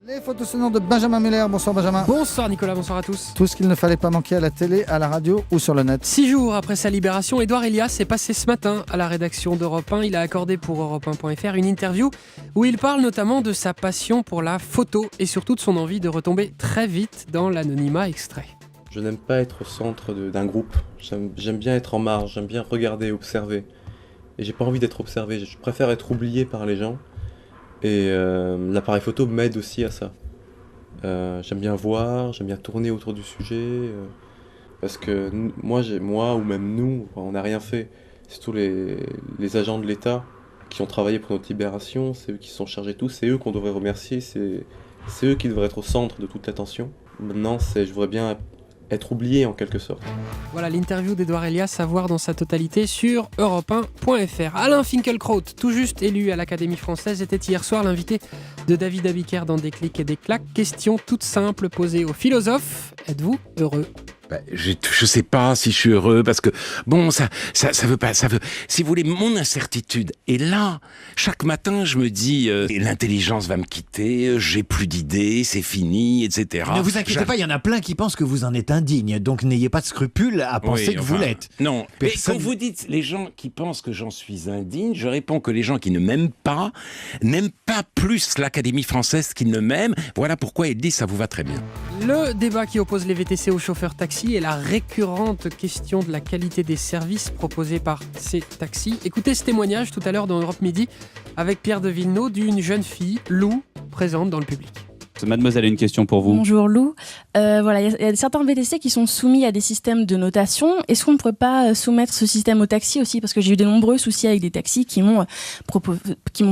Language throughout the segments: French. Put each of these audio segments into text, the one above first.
Les photos sonores de Benjamin Muller. Bonsoir Benjamin. Bonsoir Nicolas, bonsoir à tous. Tout ce qu'il ne fallait pas manquer à la télé, à la radio ou sur le net. 6 jours après sa libération, Édouard Elias est passé ce matin à la rédaction d'Europe 1. Il a accordé pour Europe1.fr une interview où il parle notamment de sa passion pour la photo et surtout de son envie de retomber très vite dans l'anonymat extrait. Je n'aime pas être au centre d'un groupe. J'aime bien être en marge, j'aime bien regarder, observer. Et j'ai pas envie d'être observé, je préfère être oublié par les gens. Et l'appareil photo m'aide aussi à ça. J'aime bien voir, j'aime bien tourner autour du sujet. Parce que moi ou même nous, on n'a rien fait. Surtout les agents de l'État qui ont travaillé pour notre libération, c'est eux qui se sont chargés de tout, c'est eux qu'on devrait remercier, c'est eux qui devraient être au centre de toute l'attention. Maintenant, je voudrais bien être oublié en quelque sorte. Voilà l'interview d'Édouard Elias à voir dans sa totalité sur Europe1.fr. Alain Finkielkraut, tout juste élu à l'Académie française, était hier soir l'invité de David Abiker dans Des clics et des claques. Question toute simple posée aux philosophes. Êtes-vous heureux ? Je sais pas si je suis heureux parce que bon, ça veut pas, si vous voulez, mon incertitude est là. Chaque matin, je me dis, l'intelligence va me quitter, j'ai plus d'idées, c'est fini, etc. Ne vous inquiétez pas, il y en a plein qui pensent que vous en êtes indigne, donc n'ayez pas de scrupules à penser que vous l'êtes. Non, mais quand vous dites les gens qui pensent que j'en suis indigne, je réponds que les gens qui ne m'aiment pas n'aiment pas plus l'Académie française qu'ils ne m'aiment. Voilà pourquoi ils disent ça vous va très bien. Le débat qui oppose les VTC aux chauffeurs taxi et la récurrente question de la qualité des services proposés par ces taxis. Écoutez ce témoignage tout à l'heure dans Europe Midi avec Pierre de Villeneuve d'une jeune fille, Lou, présente dans le public. Mademoiselle a une question pour vous. Bonjour Lou. Voilà, il y a certains VTC qui sont soumis à des systèmes de notation. Est-ce qu'on ne pourrait pas soumettre ce système aux taxis aussi ? Parce que j'ai eu de nombreux soucis avec des taxis qui m'ont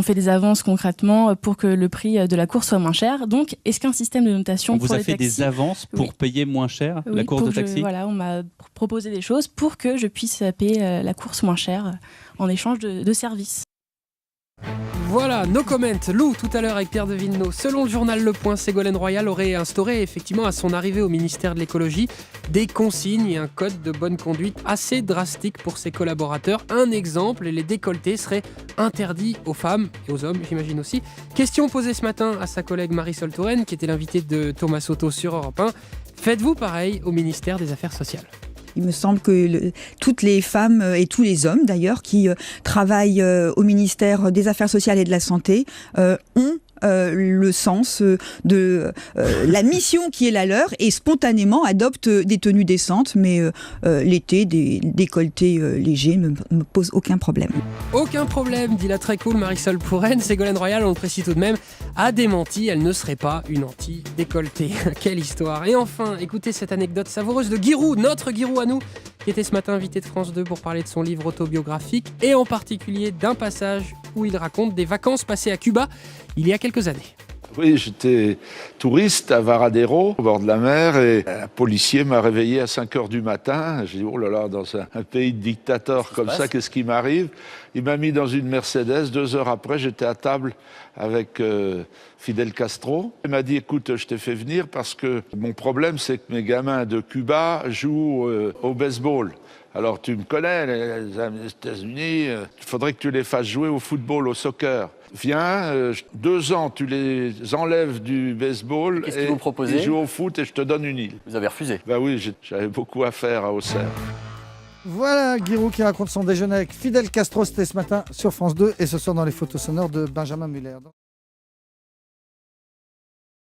fait des avances concrètement pour que le prix de la course soit moins cher. Donc, est-ce qu'un système de notation pour les taxis... On vous a fait des avances pour payer moins cher la course de taxi ? Voilà, on m'a proposé des choses pour que je puisse payer la course moins cher en échange de services. Voilà, no comment. Lou, tout à l'heure avec Pierre de Villeneuve. Selon le journal Le Point, Ségolène Royal aurait instauré effectivement à son arrivée au ministère de l'écologie des consignes et un code de bonne conduite assez drastique pour ses collaborateurs. Un exemple, les décolletés seraient interdits aux femmes et aux hommes, j'imagine aussi. Question posée ce matin à sa collègue Marisol Touraine, qui était l'invitée de Thomas Soto sur Europe 1. Faites-vous pareil au ministère des Affaires sociales ? Il me semble que toutes les femmes et tous les hommes d'ailleurs qui travaillent au ministère des Affaires sociales et de la Santé ont le sens de la mission qui est la leur et spontanément adoptent des tenues décentes, mais l'été, des décolletés légers ne me posent aucun problème. Aucun problème, dit la très cool Marisol Touraine. Ségolène Royal, on le précise tout de même, a démenti, elle ne serait pas une anti-décolletée. Quelle histoire. Et enfin, écoutez cette anecdote savoureuse de Giroud, notre Giroud à nous, qui était ce matin invité de France 2 pour parler de son livre autobiographique et en particulier d'un passage où il raconte des vacances passées à Cuba il y a quelques années. Oui, j'étais touriste à Varadero, au bord de la mer, et un policier m'a réveillé à 5h du matin. J'ai dit, oh là là, dans un pays de dictateurs comme ça, qu'est-ce qui m'arrive ? Il m'a mis dans une Mercedes. 2 heures après, j'étais à table avec Fidel Castro. Il m'a dit, écoute, je t'ai fait venir parce que mon problème, c'est que mes gamins de Cuba jouent au baseball. Alors tu me connais, les États-Unis, il faudrait que tu les fasses jouer au football, au soccer. Viens, 2 ans, tu les enlèves du baseball et ils jouent au foot et je te donne une île. Vous avez refusé ? Ben oui, j'avais beaucoup à faire à Auxerre. Voilà Giroud qui raconte son déjeuner avec Fidel Castro, c'était ce matin sur France 2 et ce soir dans les photos sonores de Benjamin Muller.